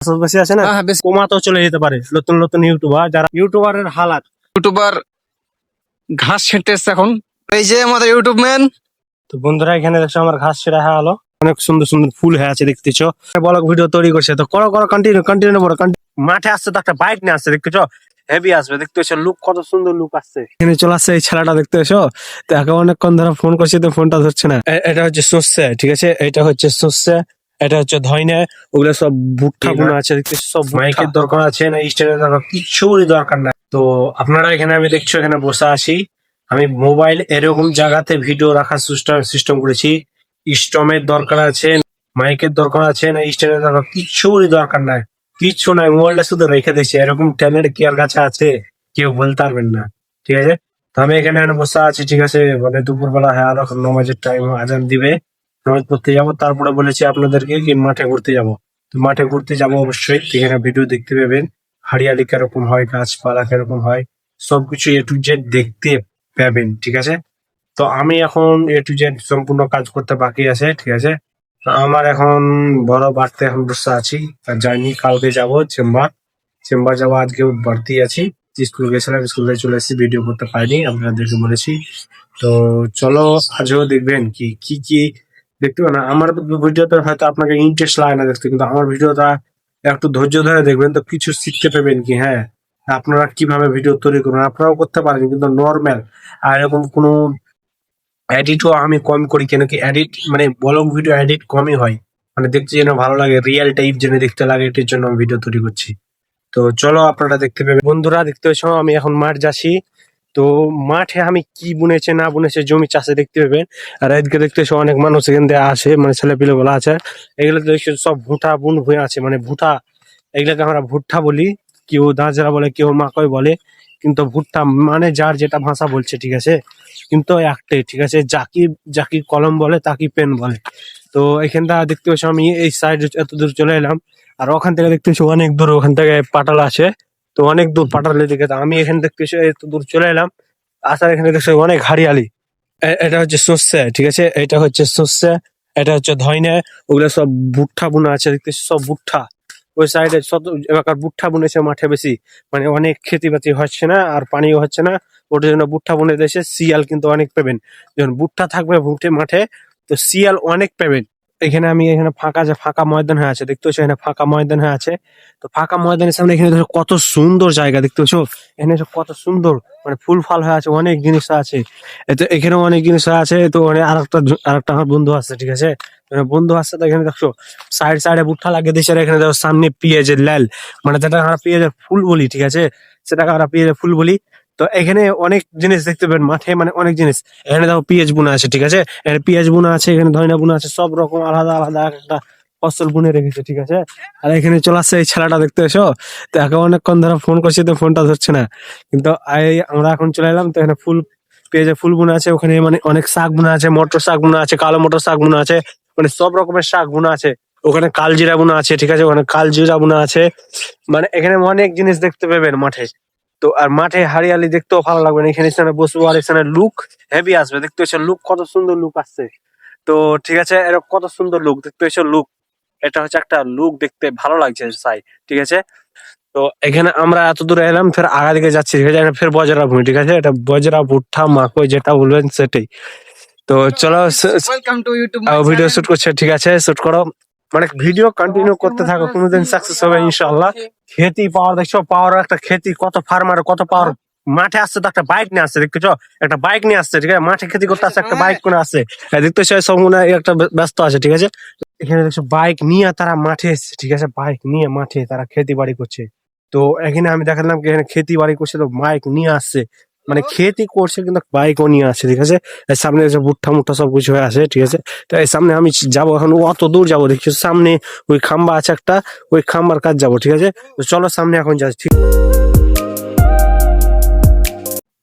বেশি আছে না, কমাতেও চলে যেতে পারে। নতুন নতুন ইউটিউবার, যারা ইউটিউবারের হালাত, ইউটিউবার ঘাস ছেঁটতেছে এখন। এই যে আমাদের ইউটিউব ম্যান। তো বন্ধুরা এখানে দেখছো আমার ঘাস ছেড়া হয়ে হলো, অনেক সুন্দর সুন্দর ফুল হয়ে আছে দেখতেছো। ব্লগ ভিডিও তৈরি করছে, তো করো করো, কন্টিনিউ কন্টিনিউ করো। মাঠে আসছে তো একটা বাইক নিয়ে আসছে দেখতেছো, হেভি আসবে দেখতেছো, লুক কত সুন্দর লুক আসছে। এখানে চলে আসছে এই ছেলেটা দেখতেছো, তো একে অনেকক্ষণ ধরে ফোন করছি তো ফোনটা ধরছে না। এটা হচ্ছে সর্ষে, ঠিক আছে, এটা হচ্ছে সর্ষে, এটা হচ্ছে ধইনে, ওগুলো সব ভুট্টা বোনা আছে দেখতেছো। সব মাইকের দরকার আছে না, স্ট্যান্ডের দরকার, কিচ্ছুরই দরকার নাই। তো আপনারা এখানে আমি দেখছো এখানে বসে আছি, আমি মোবাইল এরকম জায়গাতে ভিডিও রাখার সিস্টেম করেছি। স্টমের দরকার আছে, মাইকের দরকার আছে না, স্ট্যান্ডের দরকার, কিচ্ছুরই দরকার নাই, কিচ্ছু নাই। মোবাইলটা শুধু রেখে দিয়েছি, এরকম ট্যালেন্ট কি আর কাছে আছে কেউ বলতে পারবেন না, ঠিক আছে। তো আমি এখানে বসে আছি, ঠিক আছে, মানে দুপুরবেলা, হ্যাঁ, আর এখন নামাজের টাইম, আজান দিবে, নামাজ পড়তে যাবো। তারপরে বলেছি আপনাদেরকে কি মাঠে ঘুরতে যাব। তো মাঠে ঘুরতে যাব অবশ্যই, এখানে ভিডিও দেখতে পাবেন, হরিয়ালি কিরকম হয়, গাছপালা কিরকম হয়, সবকিছু এ টু জেড দেখতে পাবেন, ঠিক আছে। তো আমি এখন এ টু জেড সম্পূর্ণ কাজ করতে বাকি আছে, ঠিক আছে। তো আমার এখন বড় বাড়তে এখন বসে আছি, আর যাইনি, কালকে যাব চেম্বার, চেম্বার যাবো, আজকে বাড়তি আছি। স্কুল গেছিলাম, স্কুল থেকে চলে এসেছি, ভিডিও করতে পারিনি, আপনাদেরকে বলেছি। তো চলো আজও দেখবেন কি কি কি দেখতে পাবেন। আমার ভিডিওতে হয়তো আপনাকে ইন্টারেস্ট লাগে না দেখতে, কিন্তু আমার ভিডিওটা একটু ধৈর্য ধরে দেখবেন তো কিছু শিখতে পাবেন কি, হ্যাঁ। আপনারা কিভাবে ভিডিও তৈরি করবেন আপনারাও করতে পারেন, কিন্তু নর্মাল, আর এরকম কোনো এডিটও আমি কম করি, কেন কি এডিট মানে ব্লগ ভিডিও এডিট কমই হয়, মানে দেখতে যেন ভালো লাগে, রিয়েল টাইপ যেন দেখতে লাগে, এটির জন্য আমি ভিডিও তৈরি করছি। তো চলো আপনারা দেখতে পাবেন। বন্ধুরা দেখতে পাচ্ছ আমি এখন মাঠ যাচ্ছি, তো মাঠে আমি কি বুনেছে না বুনেছে জমি চাষে দেখতে পাবেন। আর এদিকে দেখতেছো অনেক মানুষ এখান থেকে আসে, মানে ছেলে পেলে বলা আছে, এগুলো দেখছো সব ভুট্টা বুন হয়ে আছে, মানে ভুট্টা, এগুলাকে আমরা ভুট্টা বলি, কেউ দাঁজরা বলে, কেউ মাকই বলে, কিন্তু ভুট্টা মানে যার যেটা ভাষা বলছে, ঠিক আছে, কিন্তু একটাই, ঠিক আছে, জাকি জাকি কলম বলে, তাকি পেন বলে। তো এখানটা দেখতে পাচ্ছ আমি এই সাইড এত দূর চলে এলাম, আর ওখান থেকে দেখতে পাচ্ছি অনেক দূর, ওখান থেকে পাটাল আছে, তো অনেক দূর পাটালের দিকে। তো আমি এখানে দেখতে পাচ্ছি এত দূর চলে এলাম, আসার এখানে দেখছি অনেক হরিয়ালি। এটা হচ্ছে সর্ষে, ঠিক আছে, এটা হচ্ছে সর্ষে, এটা হচ্ছে ধইনে, ওগুলো সব ভুট্টা বোনা আছে দেখতেছি, সব ভুট্টা। ওই সাইডে শত এলাকার ভুট্টা বুনেছে মাঠে বেশি, মানে অনেক খেতি বাতি হচ্ছে না, আর পানিও হচ্ছে না, ওটার জন্য ভুট্টা বুনে দিয়েছে। শিয়াল কিন্তু অনেক পাবেন, যখন ভুট্টা থাকবে ভুটে মাঠে, তো শিয়াল অনেক পাবেন। এখানে আমি এখানে ফাঁকা, যে ফাঁকা ময়দান হয়ে আছে দেখতে পাচ্ছ, এখানে ফাঁকা ময়দান হয়ে আছে। তো ফাঁকা ময়দানের সামনে এখানে দেখো কত সুন্দর জায়গা দেখতে পাচ্ছ, এখানে কত সুন্দর, মানে ফুল ফাল হয়ে আছে, অনেক জিনিস আছে। এতে এখানেও অনেক জিনিস আছে। তো মানে আরেকটা আমার বন্ধু আছে, ঠিক আছে, বন্ধু আসছে, তো এখানে দেখছো সাইড সাইডে ভুট্টা লাগিয়ে দিয়েছে, আর এখানে দেখো সামনে পেঁয়াজের লাল, মানে যেটা আমরা পেঁয়াজের ফুল বলি, ঠিক আছে, সেটাকে আমরা পেঁয়াজের ফুল বলি। তো এখানে অনেক জিনিস দেখতে পাবেন মাঠে, মানে অনেক জিনিস। এখানে দেখো পেঁয়াজ বোনা আছে, ঠিক আছে, এখানে পেঁয়াজ বোনা আছে, এখানে ধনিয়া বোনা আছে, সব রকম আলাদা আলাদা একটা ফসল বুনে রেখেছে, ঠিক আছে। আর এখানে চলে আসছে এই ছেলেটা দেখতে এসো, তো একে অনেকক্ষণ ধরে ফোন করছি তো ফোনটা ধরছে না, কিন্তু আমরা এখন চলে এলাম। তো এখানে ফুল, পেঁয়াজের ফুল বোনা আছে, ওখানে মানে অনেক শাক বোনা আছে, মটর শাক বোনা আছে, কালো মটর শাক বোনা আছে, মানে সব রকমের শাক বোনা আছে। ওখানে কালজিরা বোনা আছে, ঠিক আছে, ওখানে কালজিরা বোনা আছে, মানে এখানে অনেক জিনিস দেখতে পাবেন মাঠে। তো আর মাঠে হরিয়ালি দেখতেও ভালো লাগবে, এখানে এখানে বসবো, আর এখানে লুক হেভি আসবে দেখতে পাচ্ছ, লুক কত সুন্দর লুক আসছে। তো ঠিক আছে, এরকম কত সুন্দর লুক দেখতে পাচ্ছ, লুক, এটা হচ্ছে একটা লুক, দেখতে ভালো লাগছে সাই, ঠিক আছে। তো এখানে আমরা এত দূরে এলাম, ফের আগা দিকে যাচ্ছি, ঠিক আছে, এখানে ফের বজরা ভূমি, ঠিক আছে, এটা বজরা ভুট্টা মাকই যেটা বলবেন সেটাই। তো চলো welcome to YouTube video shoot করছে, ঠিক আছে, শুট করো, মানে ভিডিও কন্টিনিউ করতে থাকো, কোনোদিন সাকসেস হবে ইনশাআল্লাহ। খেতি পাওয়ার দেখছো, পাওয়ার একটা খেতি, কত ফার্মার কত পাওয়ার, মাঠে আসছে তো একটা বাইক নিয়ে আসছে দেখতেছো, একটা বাইক নিয়ে আসছে, ঠিক আছে, মাঠে খেতি করতে আসছে, একটা বাইক করে আসছে, দেখতেছো সব মনে হয় একটা ব্যস্ত আছে, ঠিক আছে। এখানে দেখছো বাইক নিয়ে তারা মাঠে এসছে, ঠিক আছে, বাইক নিয়ে মাঠে তারা খেতি বাড়ি করছে। তো এখানে আমি দেখালাম কি এখানে খেতি বাড়ি করছে, তো বাইক নিয়ে আসছে, মানে খেতি করছে কিন্তু বাইকও নিয়ে আসছে, ঠিক আছে। এর সামনে এসে ভুট্টা মুট্টা সবকিছু হয়ে আছে, ঠিক আছে। তো এই সামনে আমি যাবো এখন, অত দূর যাবো দেখছি, সামনে ওই খাম্বা আছে একটা, ওই খাম্বার কাজ যাবো, ঠিক আছে। তো চলো সামনে এখন যাচ্ছি, ঠিক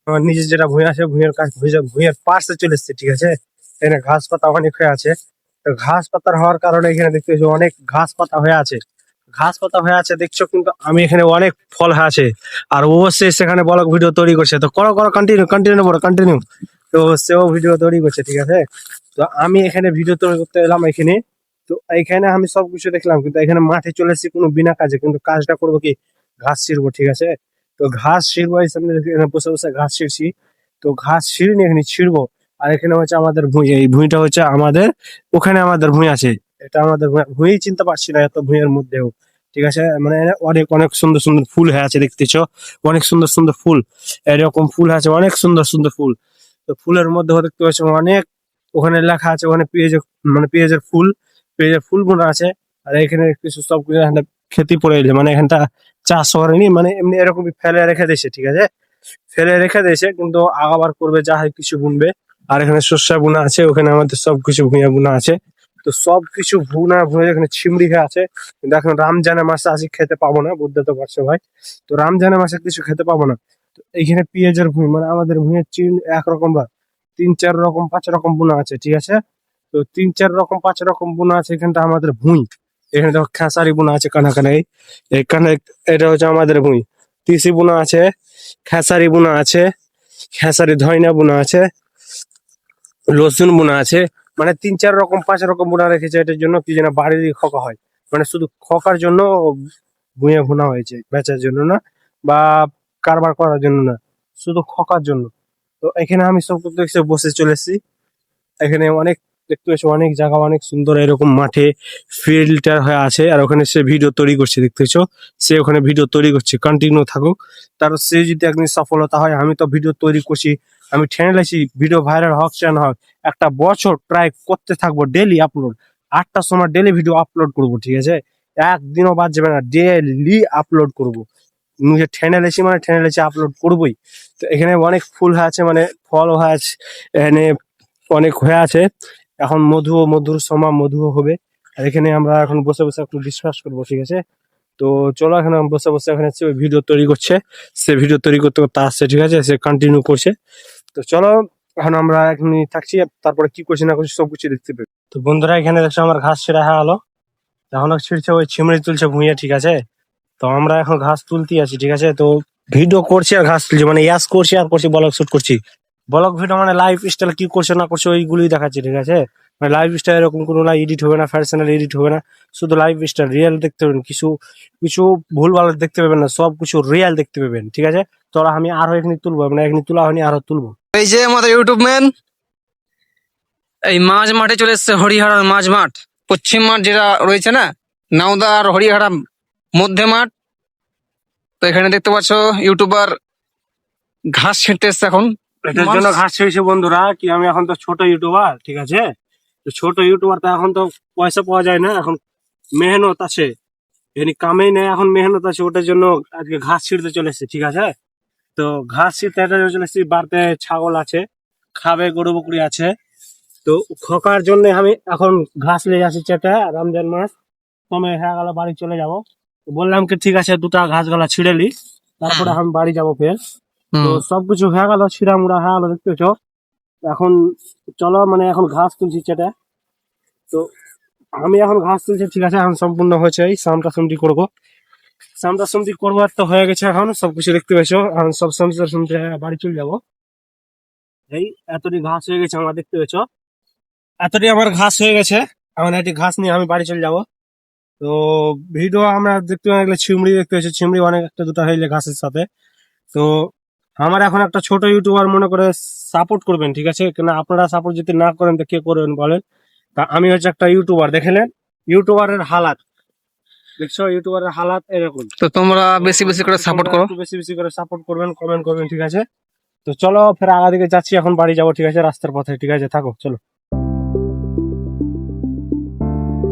আমার নিজের যেটা ভুঁই আছে, ভুঁইয়ের কাজ, ভুঁইয়ের পাশে চলে এসছে, ঠিক আছে। এখানে ঘাস পাতা অনেক হয়ে আছে, তো ঘাস পাতার হওয়ার কারণে এখানে দেখতে পাচ্ছি অনেক ঘাস পাতা হয়ে আছে, ঘাস পাতা হয়ে আছে দেখছো, কিন্তু আমি এখানে অনেক ফল হয়ে আছে। আর ও সেখানে ব্লগ ভিডিও তৈরি করছে, তো করো করো, কন্টিনিউ কন্টিনিউ করো, কন্টিনিউ। তো সেও ভিডিও তৈরি করছে, ঠিক আছে। তো আমি এখানে ভিডিও তৈরি করতে এলাম এখানে, তো এইখানে আমি সবকিছু দেখলাম, কিন্তু এখানে মাঠে চলে এসেছি কোনো বিনা কাজে, কিন্তু কাজটা করবো কি, ঘাস ছিঁড়বো, ঠিক আছে। তো ঘাস ছিঁড়বো, এই সামনে এখানে বসে বসে ঘাস ছিঁড়ছি। তো ঘাস ছিঁড়িনি, এখানে ছিঁড়বো। আর এখানে হচ্ছে আমাদের ভুঁই, এই ভুঁইটা হচ্ছে আমাদের, ওখানে আমাদের ভুঁই আছে, এটা আমাদের ভুঁই চিনতে পারছি না এত ভুঁইয়ের মধ্যেও, ঠিক আছে। মানে অনেক অনেক সুন্দর সুন্দর ফুল হয়ে আছে দেখতেছো, অনেক সুন্দর সুন্দর ফুল, এরকম ফুল আছে, অনেক সুন্দর সুন্দর ফুল। তো ফুলের মধ্যে দেখতে পাচ্ছ অনেক, ওখানে লেখা আছে ওখানে পেঁয়াজের, মানে পেঁয়াজের ফুল বোনা আছে। আর এখানে কিছু সব কিছু এখানে খেতে পড়ে গেছে, মানে এখানটা চাষ করেনি, মানে এমনি এরকমই ফেলে রেখে দিয়েছে, ঠিক আছে, ফেলে রেখে দিয়েছে, কিন্তু আবার করবে, যা হয় কিছু বুনবে। আর এখানে শস্য বোনা আছে, ওখানে আমাদের সবকিছু ভুঁইয়া বোনা আছে। তো সবকিছু ভুনা ভুঁয়ে এখানে চিমড়ি হয়ে আছে, কিন্তু এখন রমজানের মাসে আসি খেতে পাবো না, বুঝতে তো পারছো ভাই। তো রমজানের মাসে কিছু খেতে পাবো না। তো এইখানে পেঁয়াজের ভুঁই, মানে আমাদের ভুঁইয়ের চিন একরকম বা 3-4 রকম 5 রকম বোনা আছে, ঠিক আছে। তো 3-4 রকম 5 রকম বোনা আছে এখানটা আমাদের ভুঁই। এখানে দেখো খেসারি বোনা আছে কানা কানাই, এখানে এটা হচ্ছে আমাদের ভুঁই। তিসি বোনা আছে, খেসারি বোনা আছে, খেসারি ধইনা বোনা আছে, রসুন বোনা আছে। মানে 3-4 রকম 5 রকম বোনা রেখেছে, এটার জন্য কি যেন বাড়ির খোকা হয়, মানে শুধু খোকার জন্য ভুঁইয়া বোনা হয়েছে, বেচার জন্য না, বা কারবার করার জন্য না, শুধু খোকার জন্য। তো এখানে আমি সব করতে বসে চলে এসেছি। এখানে অনেক দেখতে পাচ্ছি, অনেক জায়গা অনেক সুন্দর, এরকম মাঠে ফিল্টার হয়ে আছে, আর ওখানে সে ভিডিও তৈরি করছে, দেখতে পাচ্ছ, সে ওখানে ভিডিও তৈরি করছে, কন্টিনিউ থাকুক। তার সে যদি একদিন সফলতা হয়, আমি তো ভিডিও তৈরি করছি, আমি ঠেনে লাইছি, ভিডিও ভাইরাল হোক চান হোক, একটা বছর ট্রাই করতে থাকবো, ডেলি আপলোড, 8টার সময় ডেলি ভিডিও আপলোড করবো, ঠিক আছে, একদিনও বাদ যাবে না, ডেলি আপলোড করবো। নিজে ঠেনে লেছি মানে ঠেনে লেছি, আপলোড করবোই। তো এখানে অনেক ফুল হয়ে আছে, মানে ফল হয়ে আছে, এখানে অনেক হয়ে আছে। এখন মধুর সময় মধুও হবে। আর এখানে আমরা এখন বসে বসে একটু ডিসকাস করবো, ঠিক আছে। তো চলো, এখানে বসে বসে এখানে ভিডিও তৈরি করছে, সে ভিডিও তৈরি করতে করতে আসছে, ঠিক আছে, সে কন্টিনিউ করছে। তো চলো, এখন আমরা এখানে থাকছি, তারপরে কি করছি না করছি সবকিছু দেখতে পাবো। তো বন্ধুরা, এখানে দেখছো আমার ঘাস ছেড়া হয়ে হলো, এখন ছিঁড়ছে, ওই ছিমড়ি তুলছে ভুঁইয়া, ঠিক আছে। তো আমরা এখন ঘাস তুলতে আছি, ঠিক আছে। তো ভিডিও করছি আর ঘাস তুলছি, মানে ইয়াস করছি আর করছি, ব্লগ শুট করছি। ব্লগ ভিডিও মানে লাইফ স্টাইল কি করছে না করছে ওইগুলোই দেখাচ্ছি, ঠিক আছে। মানে লাইফ স্টাইল এরকম কোনো না এডিট হবে না, ফ্যাশনাল এডিট হবে না, শুধু লাইফ স্টাইল রিয়েল দেখতে পাবেন, কিছু কিছু ভুল ভাল দেখতে পাবেন না, সব কিছু রিয়েল দেখতে পাবেন, ঠিক আছে। তো আমি আরো এখানে তুলবো, মানে এখানে তোলা হয়নি, আরো তুলবো। এই যে আমাদের ইউটিউব ম্যান এই মাঝ মাঠে চলে এসছে, হরিহারার মাঝ মাঠ, পশ্চিম মাঠ যেটা রয়েছে না, নাওদা আর হরিহারা মধ্যে মাঠ। তো এখানে দেখতে পাচ্ছ ইউটিউবার ঘাস ছেঁটতে এসছে এখন। এটার জন্য ঘাস ছেড়েছে বন্ধুরা, কি আমি এখন তো ছোট ইউটিউবার, ঠিক আছে। তো ছোট ইউটিউবার, তো এখন তো পয়সা পাওয়া যায় না, এখন মেহনত আছে, এমনি কামেই নেই, এখন মেহনত আছে, ওটার জন্য আজকে ঘাস ছিঁড়তে চলে এসেছে, ঠিক আছে। তো ঘাস ছিঁড়তে এটা চলে এসেছি, বাড়িতে ছাগল আছে, খাবে, গরু বকরি আছে। তো খোকার জন্য আমি এখন ঘাস নিয়ে আসি চেটে, রমজান মাস সময় হয়ে গেল, বাড়ি চলে যাব। তো বললাম কি ঠিক আছে, দুটা ঘাস গালা ছিঁড়ে লি, তারপরে আমি বাড়ি যাবো ফের। তো সবকিছু হয়ে গেল, ছিঁড়া মুড়া হয়ে গেল, দেখতেছো। এখন চলো, মানে এখন ঘাস তুলছি চেটে। তো আমি এখন ঘাস তুলছি, ঠিক আছে, এখন সম্পূর্ণ হয়েছে, এই সামটা সামটি করবো, সামটা সামটি করবো, আর তো হয়ে গেছে, এখন সবকিছু দেখতে পেয়েছো, এখন সব সামটা সামটি বাড়ি চলে যাবো। এই এতটি ঘাস হয়ে গেছে আমার, দেখতে পেয়েছো, এতটি আমার ঘাস হয়ে গেছে, এখন এটি ঘাস নিয়ে আমি বাড়ি চলে যাবো। তো ভিডিও আমরা দেখতে গেলে চিমড়ি দেখতে পেয়েছি, চিমড়ি অনেক একটা দুটো হইলে ঘাসের সাথে। তো আমার এখন একটা ছোট ইউটিউবার মনে করে সাপোর্ট করবেন, ঠিক আছে, কেন আপনারা সাপোর্ট যদি না করেন তো কে করবেন বলেন। তা আমি হচ্ছে একটা ইউটিউবার, দেখলেন ইউটিউবারের হালাত, দেখছো ইউটিউবারের হালাত এরকম। তো তোমরা বেশি বেশি করে সাপোর্ট করো। একটু বেশি বেশি করে সাপোর্ট করবেন, কমেন্ট করবেন, ঠিক আছে। তো চলো ফের আগা দিকে যাচ্ছি, এখন বাড়ি যাবো, ঠিক আছে, রাস্তার পথে, ঠিক আছে, থাকো চলো।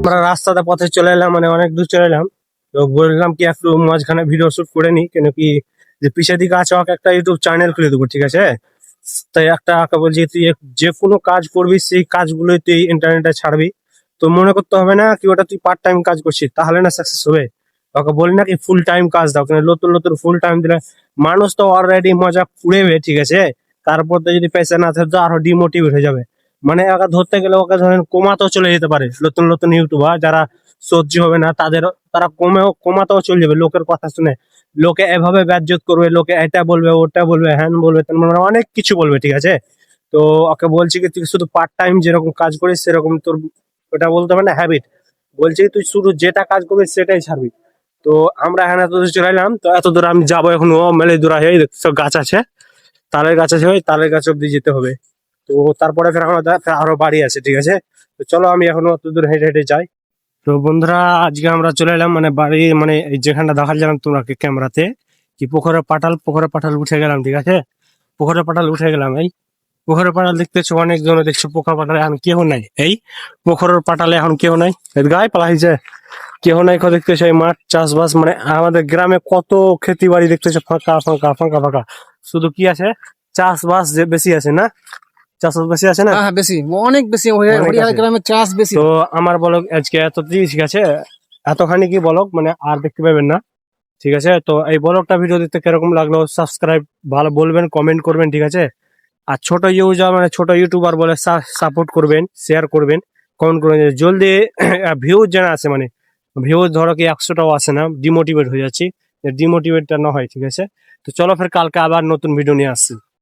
আমরা রাস্তাতে পথে চলে এলাম, মানে অনেক দূর চলে এলাম। তো বললাম কি একটু মাঝখানে ভিডিও শুট করে নি, কেন কি যে পিছের দিকে আছে, ওকে একটা ইউটিউব চ্যানেল খুলে দেবো, ঠিক আছে। তাই একটা ওকে বলছি, তুই যে কোনো কাজ করবি সেই কাজগুলোই তুই ইন্টারনেটে ছাড়বি। তো মনে করতে হবে না কি ওটা তুই পার্ট টাইম কাজ করছিস, তাহলে না সাকসেস হবে। ওকে বলি না কি ফুল টাইম কাজ দাও, কেন নতুন নতুন ফুল টাইম দিলে মানুষ তো অলরেডি মজা পুড়েবে, ঠিক আছে। তারপর তো যদি পয়সা না থাকে তো আরো ডিমোটিভেট হয়ে যাবে। মানে ওকে ধরতে গেলে ওকে ধরেন কমাতেও চলে যেতে পারে, নতুন নতুন ইউটিউবার যারা সহ্য হবে না তাদের, তারা কমাতেও চলে যাবে লোকের কথা শুনে। লোকে এভাবে বেজ্জত করবে, লোকে এটা বলবে, ওটা বলবে, হ্যান বলবে, তেন মানে অনেক কিছু বলবে, ঠিক আছে। তো ওকে বলছি কি তুই শুধু পার্ট টাইম যেরকম কাজ করিস সেরকম তোর, ওটা বলতে হবে না হ্যাবিট, বলছি তুই শুধু যেটা কাজ করবি সেটাই ছাড়বি। তো আমরা এখানে এত দূর চলে এলাম, তো এত দূর আমি যাবো এখন, ও মেলে দূর হয়ে সব গাছ আছে, তালের গাছ আছে, ওই তালের গাছ অব্দি যেতে হবে। তো তারপরে ফের আমাদের ফের আরো বাড়ি আছে, ঠিক আছে। তো চলো আমি এখন অত দূর হেঁটে হেঁটে যাই। তো বন্ধুরা আজকে আমরা চলে এলাম মানে বাড়ি মানে এই যেখানটা দেখালাম তোমাকে ক্যামেরাতে, কি পুকুরে পাঠাল উঠে গেলাম, ঠিক আছে। পুকুরে পাঠাল উঠে গেলাম, এই পুকুরের পাটাল দেখতেছো অনেকজন দেখছো, পুকুর পাটালে এখন কেউ নাই, এই পুকুরের পাটালে এখন কেউ নাই, গায়ে পালা হয়েছে, কেউ নাই। দেখতেছো এই মাঠ চাষবাস মানে আমাদের গ্রামে কত খেতি বাড়ি দেখতেছো, ফাঁকা ফাঁকা ফাঁকা ফাঁকা, শুধু কি আছে চাষবাস যে বেশি আছে না, চাষবাস বেশি আছে না। হ্যাঁ হ্যাঁ, বেশি, অনেক বেশি অনেক হরিহর আছে। গ্রামে চাষ বেশি। তো আমার বলক আজকে এত ঠিক আছে, এতখানি কি বলক মানে আর দেখতে পাবেন না, ঠিক আছে। তো এই বলকটা ভিডিও দেখতে কিরকম লাগলো সাবস্ক্রাইব ভালো বলবেন, কমেন্ট করবেন, ঠিক আছে। আর ছোট ইউজার মানে ছোট ইউটিউবার বলে সাপোর্ট করবেন, শেয়ার করবেন, কমেন্ট করবেন, জলদি ভিউজ যেন আসে, মানে ভিউজ ধরো কি 100টাও আসে না, ডিমোটিভেট হয়ে যাচ্ছি, ডিমোটিভেটটা না হয়, ঠিক আছে। তো চলো ফের কালকে আবার নতুন ভিডিও নিয়ে আসছি।